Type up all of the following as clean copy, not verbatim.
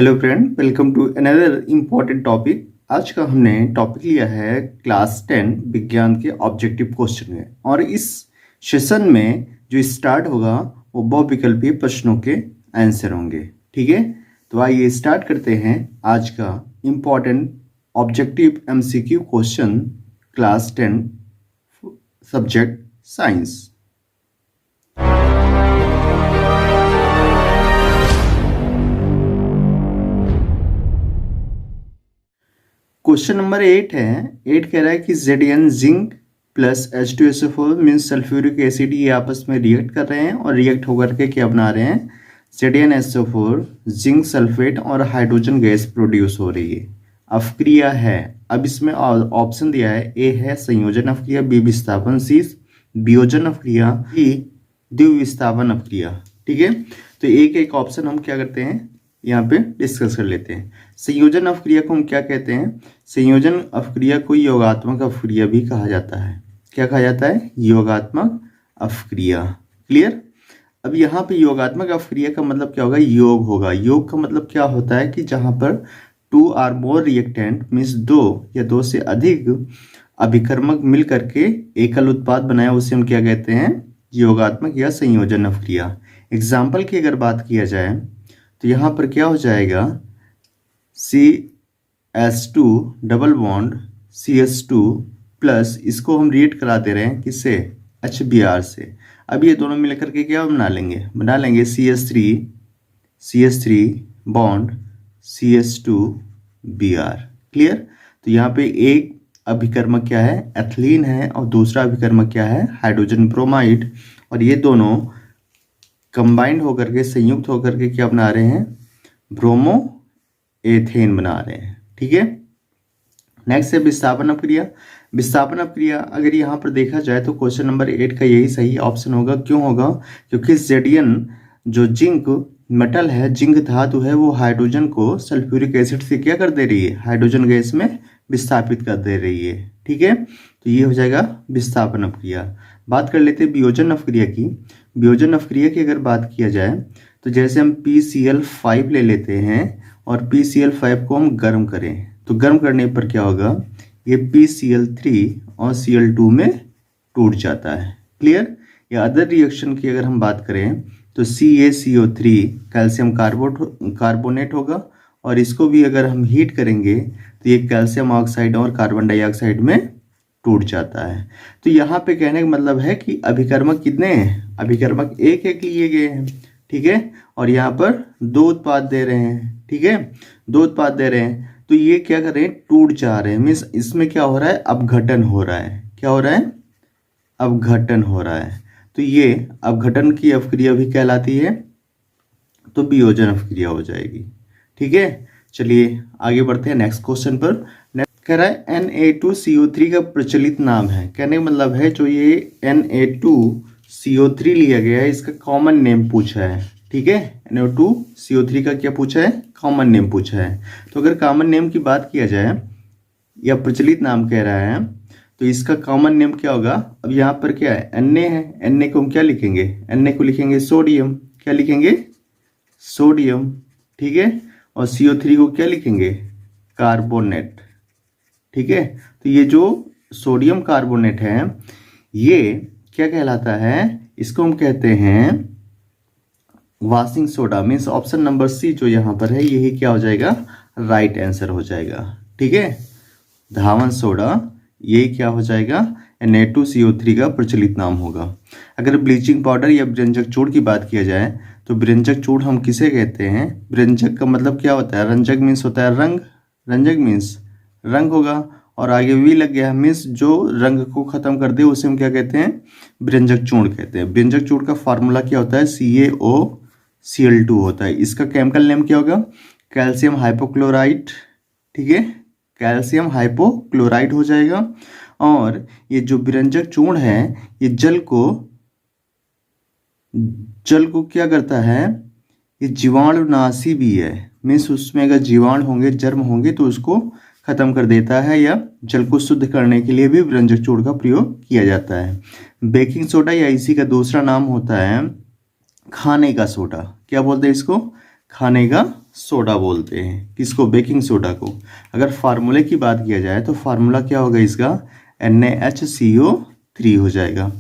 Hello friend, welcome to another important topic. आज का हमने टॉपिक लिया है क्लास 10 विज्ञान के ऑब्जेक्टिव क्वेश्चन में, और इस सेशन में जो स्टार्ट होगा वो बहुविकल्पीय प्रश्नों के आंसर होंगे। ठीक है, तो आइए स्टार्ट करते हैं आज का important objective MCQ question class 10 subject science. Question number 8 है। 8 कह रहा है कि Zn zinc plus H2SO4 means sulphuric acid, ये आपस में रिएक्ट कर रहे हैं और रिएक्ट होकर के क्या बना रहे हैं, ZnSO4 जिंक सल्फेट और हाइड्रोजन गैस प्रोड्यूस हो रही है। अपक्रिया है। अब इसमें ऑप्शन दिया है, ए है संयोजन अपक्रिया, बी विस्थापन, सी वियोजन अपक्रिया, डी द्विविस्थापन अपक्रिया। ठीक है, तो एक एक ऑप्शन हम क्या करते हैं यहाँ पे डिस्कस कर लेते हैं। संयोजन अपक्रिया को हम क्या कहते हैं? संयोजन अपक्रिया को योगात्मक अपक्रिया भी कहा जाता है। क्या कहा जाता है? योगात्मक अपक्रिया। क्लियर? अब यहाँ पे योगात्मक अपक्रिया का मतलब क्या होगा? योग होगा। योग का मतलब क्या होता है कि जहाँ पर 2 or more रिएक्टेंट मीन्स 2 या 2 से अधिक अभिकर्मक मिल करके एकल उत्पाद बनाया, उसे हम क्या कहते हैं? योगात्मक या संयोजन अपक्रिया। एग्जाम्पल की अगर बात किया जाए तो यहाँ पर क्या हो जाएगा, CH2 double bond CH2 plus, इसको हम रिएक्ट करा दे रहे हैं किससे? HBr से। अब ये दोनों मिलकर के क्या बना लेंगे CH3 बॉन्ड CH2Br। क्लियर? तो यहाँ पे एक अभिकर्मक क्या है? एथिलीन है, और दूसरा अभिकर्मक क्या है? Hydrogen bromide. और ये दोनों कंबाइंड होकर के, संयुक्त होकर के क्या बना रहे हैं? ब्रोमो एथेन बना रहे हैं। ठीक है, नेक्स्ट है विस्थापन अपक्रिया। विस्थापन अपक्रिया अगर यहाँ पर देखा जाए तो क्वेश्चन नंबर 8 का यही सही ऑप्शन होगा। क्यों होगा? क्योंकि Zn जो जिंक मेटल है, जिंक धातु है, वो हाइड्रोजन को सल्फ्यूरिक एसिड से क्या कर दे रही है? हाइड्रोजन गैस में विस्थापित कर दे रही है। ठीक है, तो ये हो जाएगा विस्थापन अपक्रिया। बात कर लेते हैं वियोजन अपक्रिया की। वियोजन अपक्रिया की अगर बात किया जाए तो जैसे हम PCl5 ले लेते हैं और PCl5 को हम गर्म करें, तो गर्म करने पर क्या होगा? ये PCl3 और Cl2 में टूट जाता है। क्लियर? या अदर रिएक्शन की अगर हम बात करें तो CaCO3 कैल्शियम कार्बोनेट होगा, और इसको भी अगर हम हीट करेंगे तो ये कैल्शियम ऑक्साइड और कार्बन डाइऑक्साइड में टूट जाता है। तो यहाँ पे कहने का मतलब है कि अभिकर्मक कितने हैं? अभिकर्मक एक एक लिए गए हैं। ठीक है, और यहाँ पर 2 उत्पाद दे रहे हैं। ठीक है, 2 उत्पाद दे रहे हैं, तो ये क्या कर रहे हैं? टूट जा रहे हैं। मीन्स इसमें क्या हो रहा है? अपघटन हो रहा है। क्या हो रहा है? अपघटन हो रहा है। तो ये अपघटन की अपक्रिया भी कहलाती है, तो वियोजन अपक्रिया हो जाएगी। ठीक है, चलिए आगे बढ़ते हैं नेक्स्ट क्वेश्चन पर। कह रहा है Na2CO3 का प्रचलित नाम है। कहने का मतलब है जो ये Na2CO3 लिया गया है, इसका कॉमन नेम पूछा है। ठीक है, Na2CO3 का क्या पूछा है? कॉमन नेम पूछा है। तो अगर कॉमन नेम की बात किया जाए या प्रचलित नाम कह रहा है तो इसका कॉमन नेम क्या होगा? अब यहाँ पर क्या है? Na है। Na को हम क्या लिखेंगे? Na को लिखेंगे सोडियम। क्या लिखेंगे? सोडियम। ठीक है, और CO3 को क्या लिखेंगे? कार्बोनेट। ठीक है, तो ये जो सोडियम कार्बोनेट है ये क्या कहलाता है? इसको हम कहते हैं washing soda. Means option number C जो यहाँ पर है यही क्या हो जाएगा? राइट आंसर हो जाएगा। ठीक है, धावन सोडा यही क्या हो जाएगा? Na2CO3 का प्रचलित नाम होगा। अगर ब्लीचिंग पाउडर या व्यंजक चूड़ की बात किया जाए तो व्यंजक चूड़ हम किसे कहते हैं? व्यंजक का मतलब क्या होता है? रंजक मीन्स होता है रंग, रंजक मीन्स रंग होगा, और आगे वी लग गया मीन्स जो रंग को खत्म कर दे उसे हम क्या कहते हैं? व्यंजक चूर्ण कहते हैं। व्यंजक चूर्ण का फार्मूला क्या होता है? CaOCl2 होता है। इसका केमिकल नेम क्या होगा? Calcium hypochloride. ठीक है, कैल्शियम हाइपोक्लोराइड हो जाएगा। और ये जो व्यंजक चूर्ण है ये जल को क्या करता है? ये जीवाणुनाशी भी है। मीन्स उसमें अगर जीवाणु होंगे, जर्म होंगे तो उसको खत्म कर देता है, या जल को शुद्ध करने के लिए भी व्यंजक चूर्ण का प्रयोग किया जाता है। बेकिंग सोडा या इसी का दूसरा नाम होता है खाने का सोडा। क्या बोलते हैं इसको? खाने का सोडा बोलते हैं। किसको? बेकिंग सोडा को। अगर फार्मूले की बात किया जाए तो फार्मूला क्या होगा इसका? NaHCO3 हो जाएगा।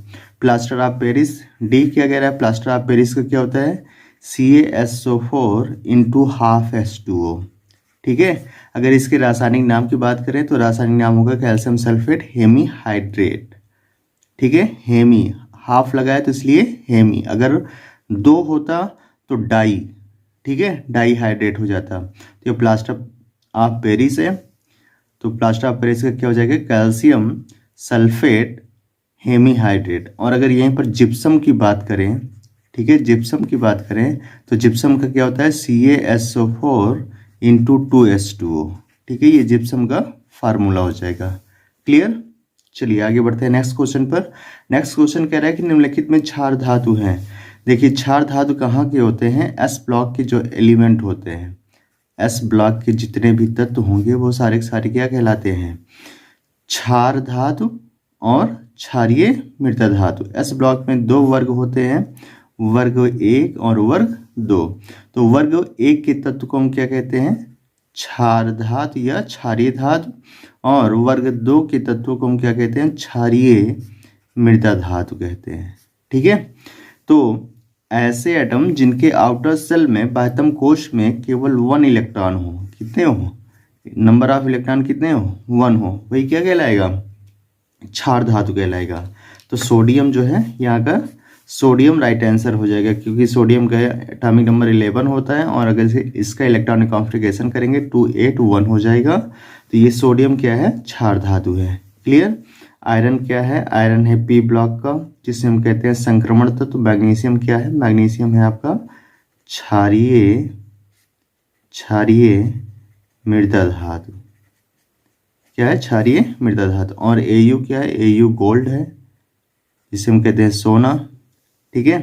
प्लास्टर ऑफ पेरिस डी क्या कह रहा है? प्लास्टर ऑफ पेरिस का क्या होता है? CaSO4 into half H2O। ठीक है। अगर इसके रासायनिक नाम की बात करें तो रासायनिक नाम होगा कैल्शियम सल्फेट हेमी हाइड्रेट। ठीक है, हेमी हाफ लगाया तो इसलिए हेमी। अगर 2 होता तो डाई, ठीक है, डाई हाइड्रेट हो जाता। तो ये प्लास्टर ऑफ पेरिस है, तो प्लास्टर ऑफ पेरिस का क्या हो जाएगा? Calcium sulphate hemihydrate. और अगर यहीं पर जिप्सम की बात करें, ठीक है, जिप्सम की बात करें तो जिप्सम का क्या होता है? CaSO4 into 2H2O। ठीक है, ये जिप्सम का फार्मूला हो जाएगा। क्लियर? चलिए आगे बढ़ते हैं नेक्स्ट क्वेश्चन पर। नेक्स्ट क्वेश्चन कह रहा है कि निम्नलिखित में क्षार धातु हैं। देखिए क्षार धातु कहाँ के होते हैं? एस ब्लॉक के जो एलिमेंट होते हैं, एस ब्लॉक के जितने भी तत्व होंगे वो सारे के सारे क्या कहलाते हैं? क्षार धातु और क्षारीय मृदा धातु। एस ब्लॉक में 2 वर्ग होते हैं, वर्ग 1 और वर्ग 2। तो वर्ग 1 के तत्व को हम क्या कहते हैं? क्षार धातु या क्षारीय धातु। और वर्ग 2 के तत्वों को हम क्या कहते हैं? क्षारीय मृदा धातु कहते हैं। ठीक है, तो ऐसे एटम जिनके आउटर सेल में बाह्यतम कोश में केवल 1 इलेक्ट्रॉन हो, कितने हो? नंबर ऑफ इलेक्ट्रॉन कितने हो? 1 हो, वही क्या कहलाएगा? क्षार धातु कहलाएगा। तो सोडियम जो है यहाँ का सोडियम राइट आंसर हो जाएगा, क्योंकि सोडियम का एटॉमिक नंबर 11 होता है और अगर इसका इलेक्ट्रॉनिक कॉन्फ़िगरेशन करेंगे 281 हो जाएगा। तो ये सोडियम क्या है? क्षार धातु है। क्लियर? आयरन क्या है? आयरन है P ब्लॉक का, जिसे हम कहते हैं संक्रमण तत्व। मैग्नीशियम क्या है? मैग्नीशियम है आपका क्षारीय मृदा धातु। क्या है? क्षारीय मृदा धातु। और Au क्या है? Au गोल्ड है, जिसे हम कहते हैं सोना। ठीक है,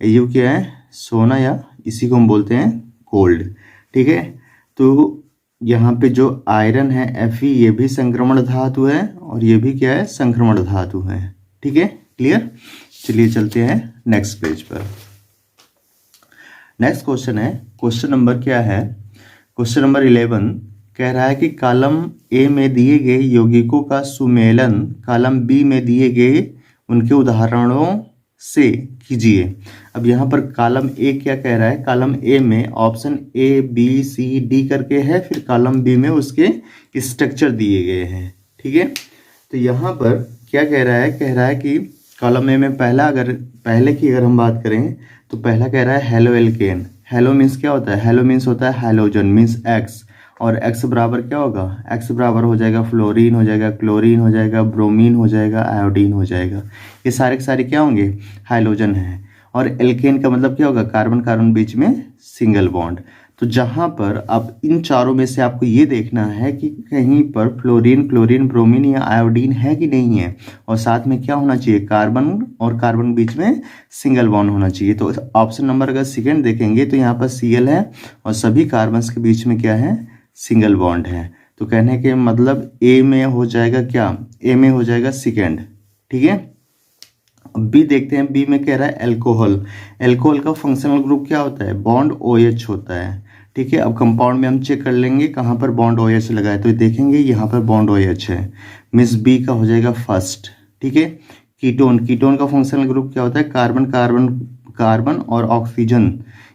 Au क्या है? सोना, या इसी को हम बोलते हैं गोल्ड। ठीक है, तो यहाँ पे जो आयरन है Fe, ये भी संक्रमण धातु है और ये भी क्या है? संक्रमण धातु है। ठीक है, क्लियर? चलिए चलते हैं नेक्स्ट पेज पर। नेक्स्ट क्वेश्चन है, क्वेश्चन नंबर क्या है? क्वेश्चन नंबर 11 कह रहा है कि कॉलम ए में दिए गए यौगिकों का सुमेलन कॉलम बी में दिए गए उनके उदाहरणों से कीजिए। अब यहाँ पर कॉलम ए क्या कह रहा है? कॉलम ए में ऑप्शन ABCD करके है, फिर कॉलम बी में उसके स्ट्रक्चर दिए गए हैं। ठीक है, तो यहाँ पर क्या कह रहा है? कह रहा है कि कॉलम ए में पहले की अगर हम बात करें तो पहला कह रहा है हेलो एल्केन। हेलो मीन्स क्या होता है? हेलो मीन्स होता है हैलोजन, मीन्स एक्स। और एक्स बराबर क्या होगा? एक्स बराबर हो जाएगा फ्लोरीन हो जाएगा, क्लोरीन हो जाएगा, ब्रोमीन हो जाएगा, आयोडीन हो जाएगा। ये सारे के सारे क्या होंगे? हाइलोजन है। और एल्केन का मतलब क्या होगा? कार्बन कार्बन बीच में सिंगल बॉन्ड। तो जहाँ पर अब इन चारों में से आपको ये देखना है कि कहीं पर फ्लोरीन, क्लोरीन, ब्रोमीन या आयोडीन है कि नहीं है, और साथ में क्या होना चाहिए? कार्बन और कार्बन बीच में सिंगल बॉन्ड होना चाहिए। तो ऑप्शन नंबर अगर सेकेंड देखेंगे तो यहाँ पर Cl है और सभी कार्बन्स के बीच में क्या है? सिंगल बॉन्ड है। तो कहने के मतलब ए में हो जाएगा क्या? ए में हो जाएगा सेकेंड। ठीक है, अब बी देखते हैं। बी में कह रहा है एल्कोहल। एल्कोहल का फंक्शनल ग्रुप क्या होता है? बॉन्ड OH होता है। ठीक है, अब कंपाउंड में हम चेक कर लेंगे कहाँ पर बॉन्ड OH लगा है, तो देखेंगे यहाँ पर बॉन्ड OH है, मीन्स बी का हो जाएगा फर्स्ट। ठीक है, कीटोन। कीटोन का फंक्शनल ग्रुप क्या होता है? कार्बन कार्बन कार्बन और ऑक्सीजन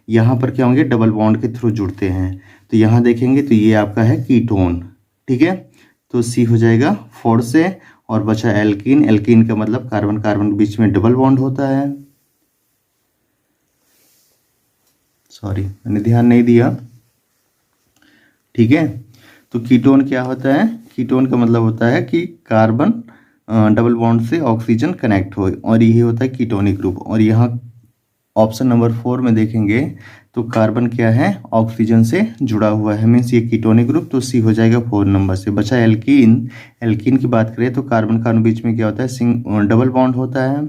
यहाँ पर क्या होंगे? डबल बॉन्ड के थ्रू जुड़ते हैं। तो यहाँ देखेंगे तो ये आपका है कीटोन। ठीक है, तो सी हो जाएगा 4 से। और बचा एल्कीन। एल्कीन का मतलब कार्बन कार्बन के बीच में डबल बॉन्ड होता है। सॉरी, मैंने ध्यान नहीं दिया। ठीक है, तो कीटोन क्या होता है? कीटोन का मतलब होता है कि कार्बन डबल बॉन्ड से ऑक्सीजन कनेक्ट हो, और यही होता है कीटोनिक ग्रुप। और यहाँ ऑप्शन नंबर 4 में देखेंगे तो कार्बन क्या है? ऑक्सीजन से जुड़ा हुआ है, मीन्स ये कीटोनिक ग्रुप। तो सी हो जाएगा 4 नंबर से। बचा एल्कीन। एल्कीन की बात करें तो कार्बन कार्बन बीच में क्या होता है? डबल बॉन्ड होता है।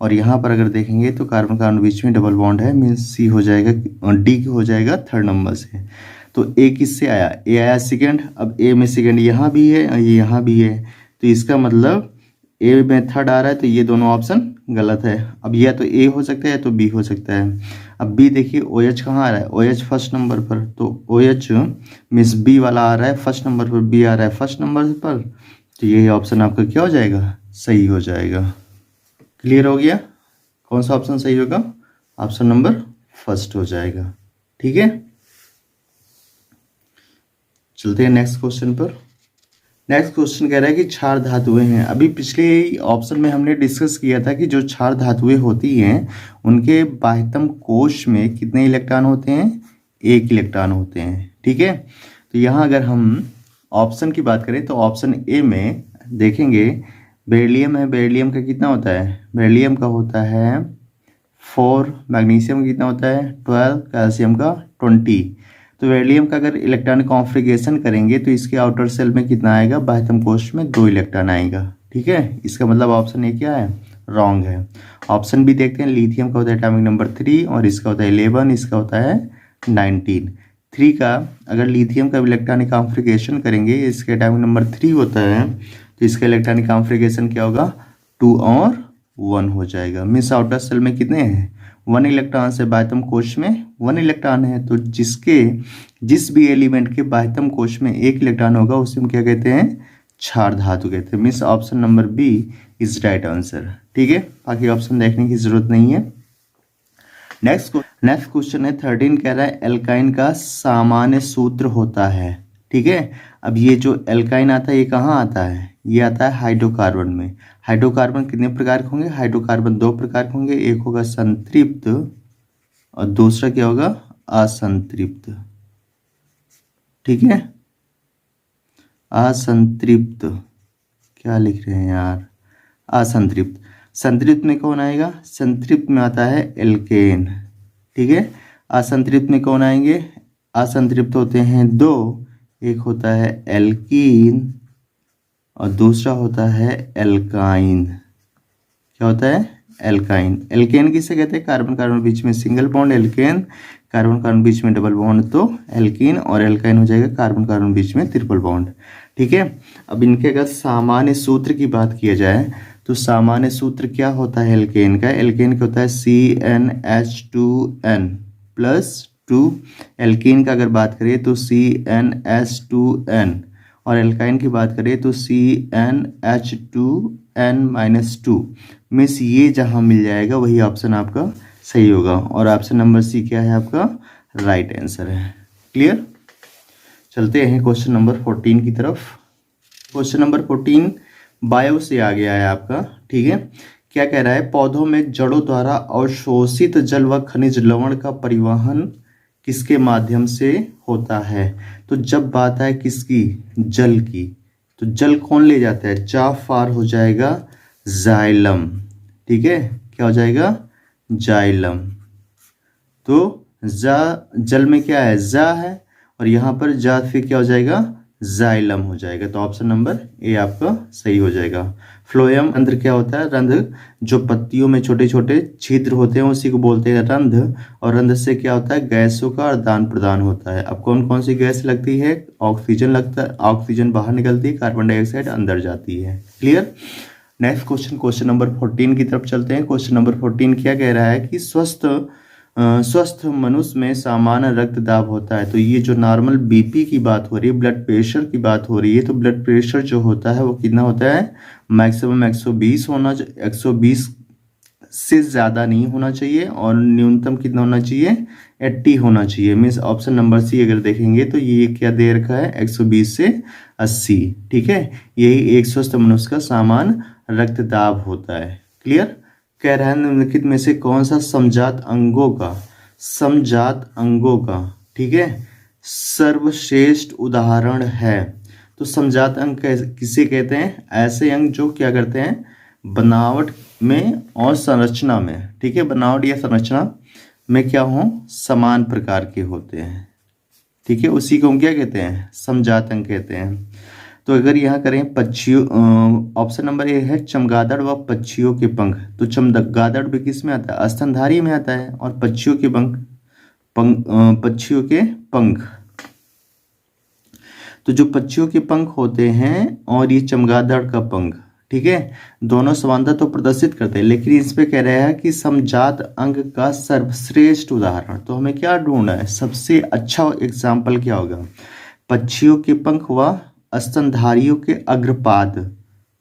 और यहाँ पर अगर देखेंगे तो कार्बन कार्बन बीच में डबल बॉन्ड है, मीन्स सी हो जाएगा, डी हो जाएगा 3rd नंबर से। तो ए किससे आया? ए आया सेकेंड। अब ए में सेकेंड यहाँ भी है और ये यहाँ भी है, तो इसका मतलब ए में 3rd आ रहा है, तो ये दोनों ऑप्शन गलत है। अब या तो ए हो सकता है या तो बी हो सकता है। अब बी देखिए OH कहाँ आ रहा है, OH फर्स्ट नंबर पर, तो OH मीन्स बी वाला आ रहा है फर्स्ट नंबर पर, बी आ रहा है फर्स्ट नंबर पर, तो यही ऑप्शन आपका क्या हो जाएगा, सही हो जाएगा। क्लियर हो गया, कौन सा ऑप्शन सही होगा, ऑप्शन नंबर फर्स्ट हो जाएगा। ठीक है, चलते हैं नेक्स्ट क्वेश्चन पर। नेक्स्ट क्वेश्चन कह रहा है कि क्षार धातुएं हैं। अभी पिछले ऑप्शन में हमने डिस्कस किया था कि जो क्षार धातुएं होती हैं उनके बाह्यतम कोश में कितने इलेक्ट्रॉन होते हैं, 1 इलेक्ट्रॉन होते हैं। ठीक है, तो यहाँ अगर हम ऑप्शन की बात करें तो ऑप्शन ए में देखेंगे बेरिलियम है, बेरिलियम का कितना होता है, बेरिलियम का होता है 4, मैग्नीशियम का कितना होता है 12, कैल्शियम का 20। तो बेरिलियम का अगर इलेक्ट्रॉनिक कॉन्फ़िगरेशन करेंगे तो इसके आउटर सेल में कितना आएगा, बाह्यतम कोश में 2 इलेक्ट्रॉन आएगा। ठीक है, इसका मतलब ऑप्शन ए क्या है, रॉन्ग है। ऑप्शन बी देखते हैं, लिथियम का होता है एटॉमिक नंबर 3 और इसका होता है 11, इसका होता है 19। 3 का अगर लिथियम का इलेक्ट्रॉनिक कॉन्फ़िगरेशन करेंगे, इसका एटॉमिक नंबर 3 होता है, तो इसका इलेक्ट्रॉनिक कॉन्फ़िगरेशन क्या होगा, 2 और 1 हो जाएगा। मीन्स आउटर सेल में कितने हैं, 1 इलेक्ट्रॉन से बाह्यतम कोश में 1 इलेक्ट्रॉन है, तो जिस भी एलिमेंट के बाह्यतम कोश में 1 इलेक्ट्रॉन होगा उसे हम क्या कहते हैं, क्षार धातु कहते हैं। Means option number B is right answer. ठीक है, बाकी ऑप्शन देखने की जरूरत नहीं है। नेक्स्ट क्वेश्चन है 13, कह रहा है एल्काइन का सामान्य सूत्र होता है। ठीक है, अब ये जो एल्काइन आता है ये कहाँ आता है, ये आता है हाइड्रोकार्बन में। हाइड्रोकार्बन कितने प्रकार के होंगे, हाइड्रोकार्बन 2 प्रकार के होंगे, एक होगा संतृप्त और दूसरा क्या होगा, असंतृप्त। ठीक है, असंतृप्त, क्या लिख रहे हैं यार, असंतृप्त। संतृप्त में कौन आएगा, संतृप्त में आता है एल्केन। ठीक है, असंतृप्त में कौन आएंगे, असंतृप्त होते हैं 2, एक होता है एल्कीन और दूसरा होता है एल्काइन। क्या होता है, एल्काइन। एल्केन किसे कहते हैं, कार्बन कार्बन बीच में single bond, alkane carbon carbon बीच में डबल बॉन्ड तो एल्कीन, और एल्काइन हो जाएगा कार्बन कार्बन बीच में ट्रिपल बॉन्ड। ठीक है, अब इनके अगर सामान्य सूत्र की बात किया जाए तो सामान्य सूत्र क्या होता है एल्केन का, एल्केन का होता है CnH2n + 2। एल्कीन का अगर बात करें तो CnH2n, और एल्काइन की बात करें तो CnH2n-2। मीन्स ये जहाँ मिल जाएगा वही ऑप्शन आपका सही होगा, और ऑप्शन नंबर सी क्या है आपका, राइट आंसर है। क्लियर, चलते हैं क्वेश्चन नंबर 14 की तरफ। क्वेश्चन नंबर 14 बायो से आ गया है आपका। ठीक है, क्या कह रहा है, पौधों में जड़ों द्वारा अवशोषित जल व खनिज लवण का परिवहन किसके माध्यम से होता है। तो जब बात है किसकी, जल की, तो जल कौन ले जाता है, जा फार हो जाएगा जाइलम। ठीक है, क्या हो जाएगा, जाइलम। तो जा जल में क्या है, जा है, और यहाँ पर जा फिर क्या हो जाएगा, जाइलम हो जाएगा। तो ऑप्शन नंबर ए आपका सही हो जाएगा। फ्लोएम रंध्र क्या होता है, रंध्र जो पत्तियों में छोटे छोटे छिद्र होते हैं उसी को बोलते हैं रंध्र, और रंध्र से क्या होता है, गैसों का आदान प्रदान होता है। अब कौन कौन सी गैस लगती है, ऑक्सीजन लगता है, ऑक्सीजन बाहर निकलती है, कार्बन डाइऑक्साइड अंदर जाती है। क्लियर, नेक्स्ट क्वेश्चन नंबर 14 की तरफ चलते हैं। क्वेश्चन नंबर 14 क्या कह रहा है कि स्वस्थ मनुष्य में सामान्य रक्तदाब होता है। तो ये जो नॉर्मल बीपी की बात हो रही है, ब्लड प्रेशर की बात हो रही है, तो ब्लड प्रेशर जो होता है वो कितना होता है, मैक्सिमम 120 होना, 120 से ज़्यादा नहीं होना चाहिए, और न्यूनतम कितना होना चाहिए, 80 होना चाहिए। मीन्स ऑप्शन नंबर सी अगर देखेंगे तो ये क्या दे रखा है, 120 से 80। ठीक है, यही एक स्वस्थ मनुष्य का सामान्य रक्तदाब होता है। क्लियर, कह रहा है निम्नलिखित में से कौन सा समजात अंगों का ठीक है सर्वश्रेष्ठ उदाहरण है। तो समजात अंग किसे कहते हैं, ऐसे अंग जो क्या करते हैं, बनावट में और संरचना में, ठीक है, बनावट या संरचना में क्या हो, समान प्रकार के होते हैं। ठीक है, उसी को हम क्या कहते हैं, समजात अंग कहते हैं। तो अगर यहाँ करें पक्षियों, ऑप्शन नंबर ए है चमगादड़ व पक्षियों के पंख। तो चमगादड़ भी किस में आता है, स्तनधारी में आता है, और पक्षियों के पक्षियों के पंख, तो जो पक्षियों के पंख होते हैं और ये चमगादड़ का पंख, ठीक है, दोनों समानता तो प्रदर्शित करते हैं, लेकिन इस पे कह रहा है कि समजात अंग का सर्वश्रेष्ठ उदाहरण। तो हमें क्या ढूंढना है, सबसे अच्छा एग्जाम्पल क्या होगा, पक्षियों के पंख व स्तनधारियों के अग्रपाद।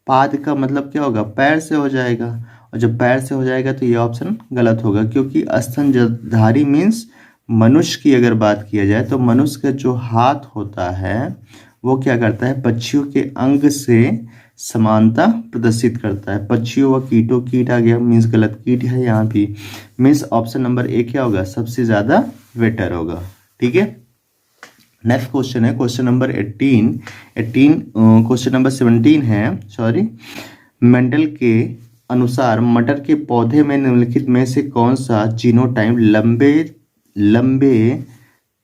पाद का मतलब क्या होगा, पैर से हो जाएगा, और जब पैर से हो जाएगा तो ये ऑप्शन गलत होगा, क्योंकि स्तनधारी मीन्स मनुष्य की अगर बात किया जाए तो मनुष्य का जो हाथ होता है वो क्या करता है, पक्षियों के अंग से समानता प्रदर्शित करता है। पक्षियों व कीटों, कीट आ गया मीन्स गलत, कीट है यहाँ भी, मीन्स ऑप्शन नंबर ए क्या होगा, सबसे ज्यादा बेटर होगा। ठीक है, नेक्स्ट क्वेश्चन है क्वेश्चन नंबर 18 क्वेश्चन नंबर 17 है, सॉरी। मेंडल के अनुसार मटर के पौधे में निम्नलिखित में से कौन सा जीनोटाइप लंबे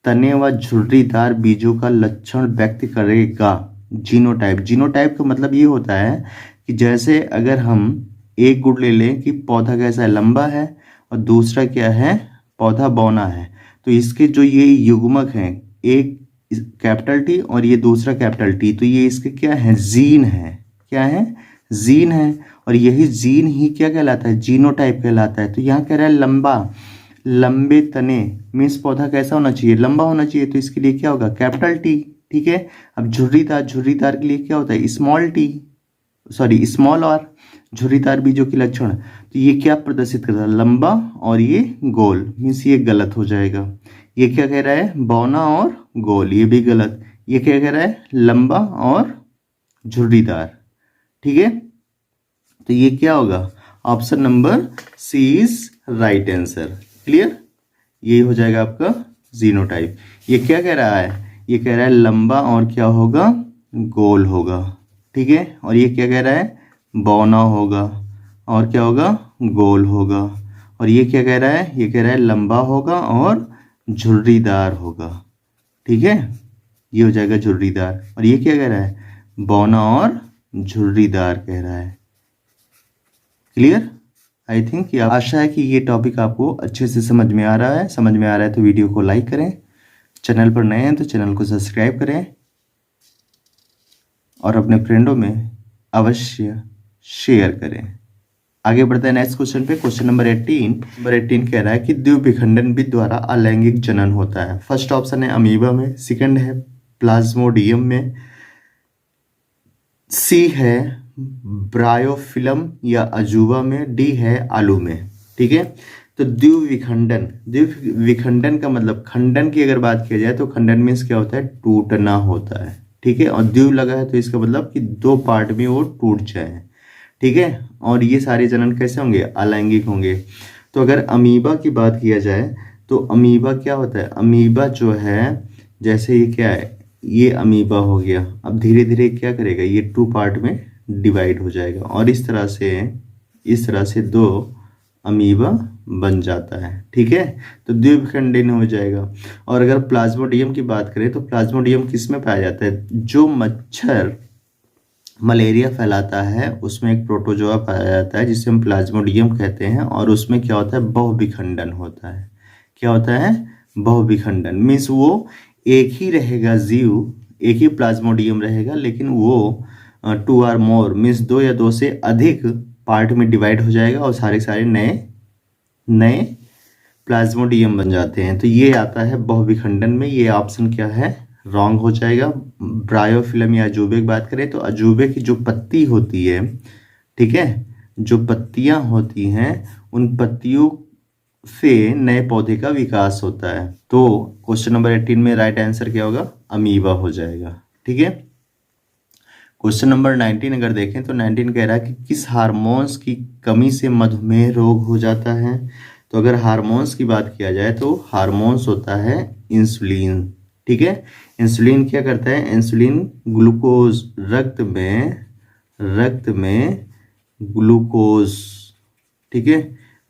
तने व झुर्रीदार बीजों का लक्षण व्यक्त करेगा। जीनोटाइप का मतलब ये होता है कि जैसे अगर हम एक गुण ले लें कि पौधा कैसा है, लंबा है, और दूसरा क्या है, पौधा बौना है, तो इसके जो ये युग्मक हैं, एक कैपिटल टी और ये दूसरा कैपिटल टी, तो ये इसके क्या है, जीन है, क्या है, जीन है, और यही जीन ही क्या कहलाता है, जीनोटाइप कहलाता है। तो यहाँ कह रहा है लंबा, लंबे तने मीन्स पौधा कैसा होना चाहिए, लंबा होना चाहिए, तो इसके लिए क्या होगा, कैपिटल टी। ठीक है, अब झुर्रीदार के लिए क्या होता है, small T, sorry small R. झुर्रीदार बीजों के लक्षण, तो ये क्या प्रदर्शित करता है, लंबा और ये गोल, मीन्स ये गलत हो जाएगा। ये क्या कह रहा है, बौना और गोल, ये भी गलत। ये क्या कह रहा है, लंबा और झुर्रीदार। ठीक है, तो ये क्या होगा, option number C is right answer. Clear, ये हो जाएगा आपका जीनोटाइप। ये क्या कह रहा है, ये कह रहा है लंबा और क्या होगा, गोल होगा। ठीक है, और ये क्या कह रहा है, बौना होगा और क्या होगा, गोल होगा। और ये क्या कह रहा है, ये कह रहा है लंबा होगा और झुर्रीदार होगा। ठीक है, ये हो जाएगा झुर्रीदार। और ये क्या कह रहा है, बौना और झुर्रीदार कह रहा है। क्लियर, आई थिंक, आशा है कि ये टॉपिक आपको अच्छे से समझ में आ रहा है। समझ में आ रहा है तो वीडियो को लाइक करें, चैनल पर नए हैं तो चैनल को सब्सक्राइब करें, और अपने फ्रेंडों में अवश्य शेयर करें। आगे बढ़ते हैं नेक्स्ट क्वेश्चन पे, क्वेश्चन नंबर 18 कह रहा है कि द्विविखंडन विधि द्वारा अलैंगिक जनन होता है। फर्स्ट ऑप्शन है अमीबा में, सेकंड है प्लाज्मोडियम में, सी है ब्रायोफिलम या अजूबा में, डी है आलू में। ठीक है, तो द्विविखंडन का मतलब, खंडन की अगर बात किया जाए तो खंडन मीन्स क्या होता है, टूटना होता है। ठीक है, और द्विव लगा है तो इसका मतलब कि दो पार्ट में वो टूट जाए। ठीक है, और ये सारे जनन कैसे होंगे, अलैंगिक होंगे। तो अगर अमीबा की बात किया जाए तो अमीबा क्या होता है, अमीबा जो है, जैसे ये क्या है, ये अमीबा हो गया, अब धीरे धीरे क्या करेगा, ये टू पार्ट में डिवाइड हो जाएगा, और इस तरह से दो अमीबा बन जाता है। ठीक है, तो द्विविखंडन हो जाएगा। और अगर प्लाज्मोडियम की बात करें तो प्लाज्मोडियम किस में पाया जाता है, जो मच्छर मलेरिया फैलाता है उसमें एक प्रोटोजोआ पाया जाता है जिसे हम प्लाज्मोडियम कहते हैं, और उसमें क्या होता है, बहुविखंडन होता है। क्या होता है, बहुविखंडन मीन्स वो एक ही रहेगा जीव, एक ही प्लाज्मोडियम रहेगा, लेकिन वो 2 or more मीन्स 2 या 2 से अधिक पार्ट में डिवाइड हो जाएगा और सारे नए प्लाज्मोडियम बन जाते हैं। तो ये आता है बहुविखंडन में। ये ऑप्शन क्या है, रॉन्ग हो जाएगा। ब्रायोफिलम या अजूबे की बात करें तो अजूबे की जो पत्ती होती है, ठीक है, जो पत्तियां होती हैं उन पत्तियों से नए पौधे का विकास होता है। तो क्वेश्चन नंबर 18 में राइट आंसर क्या होगा, अमीबा हो जाएगा। ठीक है, क्वेश्चन नंबर 19 अगर देखें तो 19 कह रहा है कि किस हार्मोन्स की कमी से मधुमेह रोग हो जाता है। तो अगर हार्मोन्स की बात किया जाए तो हार्मोन्स होता है इंसुलिन। ठीक है, इंसुलिन क्या करता है, इंसुलिन ग्लूकोज रक्त में ग्लूकोज, ठीक है,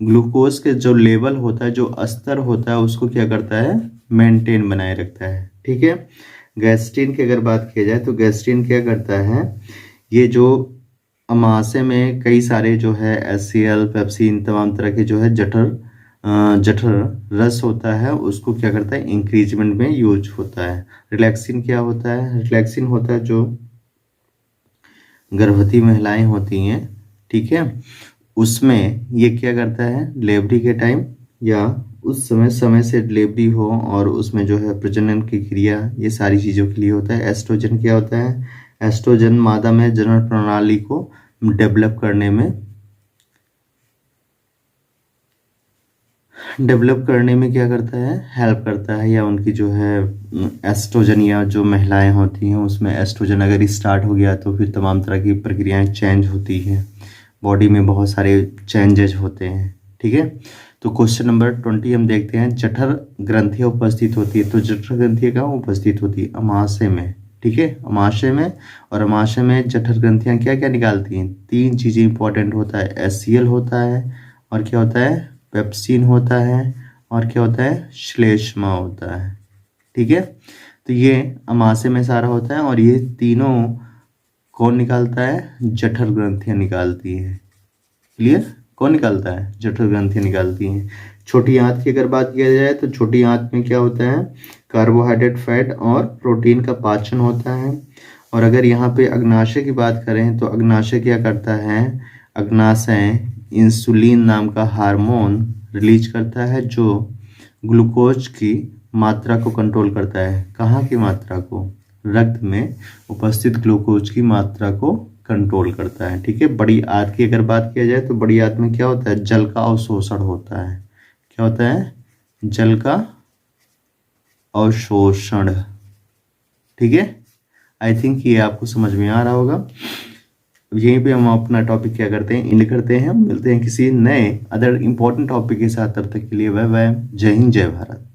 ग्लूकोज के जो लेवल होता है, जो स्तर होता है, उसको क्या करता है, मेंटेन बनाए रखता है। ठीक है, गैस्ट्रिन की अगर बात की जाए तो गैस्ट्रिन क्या करता है, ये जो अमाशय में कई सारे जो है HCl, पेप्सिन, तमाम तरह के जो है जठर रस होता है, उसको क्या करता है, इंक्रीजमेंट में यूज होता है। रिलैक्सिन क्या होता है, रिलैक्सिन होता है जो गर्भवती महिलाएं होती हैं, ठीक है, उसमें ये क्या करता है, डिलीवरी के टाइम या उस समय से डिलीवरी हो और उसमें जो है प्रजनन की क्रिया, ये सारी चीज़ों के लिए होता है। एस्ट्रोजन क्या होता है, एस्ट्रोजन मादा में जनन प्रणाली को डेवलप करने में क्या करता है, हेल्प करता है, या उनकी जो है एस्ट्रोजन, या जो महिलाएं होती हैं उसमें एस्ट्रोजन अगर स्टार्ट हो गया तो फिर तमाम तरह की प्रक्रियाएं चेंज होती हैं, बॉडी में बहुत सारे चेंजेस होते हैं, ठीक है। तो क्वेश्चन नंबर 20 हम देखते हैं, जठर ग्रंथियां उपस्थित होती है। तो जठर ग्रंथियां कहाँ उपस्थित होती है, अमाशय में, ठीक है, अमाशय में। और अमाशय में जठर ग्रंथियां क्या क्या निकालती हैं, 3 चीज़ें इंपॉर्टेंट होता है, एचसीएल होता है, और क्या होता है, पेप्सिन होता है, और क्या होता है, श्लेष्मा होता है, ठीक है। तो ये अमाशय में सारा होता है, और ये तीनों कौन निकालता है, जठर ग्रंथियां निकालती हैं। क्लियर, कौन निकालता है, जठर ग्रंथियां निकालती हैं। छोटी आंत की अगर बात किया जाए तो छोटी आंत में क्या होता है, कार्बोहाइड्रेट, फैट और प्रोटीन का पाचन होता है। और अगर यहाँ पे अग्नाशय की बात करें तो अग्नाशय क्या करता है, अग्नाशय इंसुलिन नाम का हार्मोन रिलीज करता है जो ग्लूकोज की मात्रा को कंट्रोल करता है। कहाँ की मात्रा को, रक्त में उपस्थित ग्लूकोज की मात्रा को कंट्रोल करता है, ठीक है। बड़ी आंत की अगर बात किया जाए तो बड़ी आंत में क्या होता है, जल का अवशोषण होता है। क्या होता है, जल का अवशोषण, ठीक है। आई थिंक ये आपको समझ में आ रहा होगा। यहीं पे हम अपना टॉपिक क्या करते हैं, एंड करते हैं। मिलते हैं किसी नए अदर इंपॉर्टेंट टॉपिक के साथ, तब तक के लिए बाय बाय, जय हिंद, जय भारत।